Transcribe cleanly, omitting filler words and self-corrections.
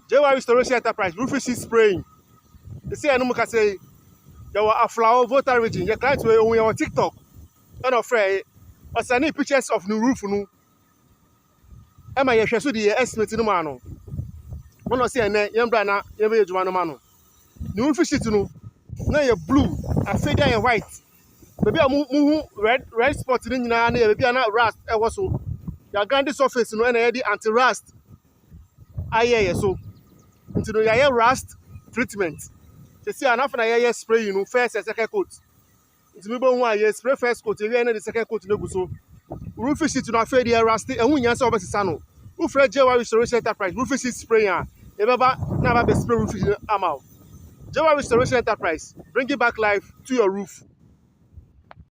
JY Restoration Enterprise, roofing sheet spraying. You see, I know I say, there were a flower voter region. Your clients were on TikTok. And afraid, I send pictures of new roof. No, am I sure the estimate in the man? One of say, young brana, you may one man. New roof sheet, no, now blue, a fade and white. Maybe a red spot in the maybe not rust. I was so. Your grand surface, no, and anti rust. Aye, so. Into the air rust treatment. You see, enough na air spray, you know, first and second coat. Into me bon one spray first coat, you end the second coat no go so. Roof sheet to not fade the rusty, and when you answer over Sano. Who Fred JY Restoration Enterprise, roof sheet sprayer. Never be spray roof amount. JY Restoration Enterprise, bring it back life to your roof.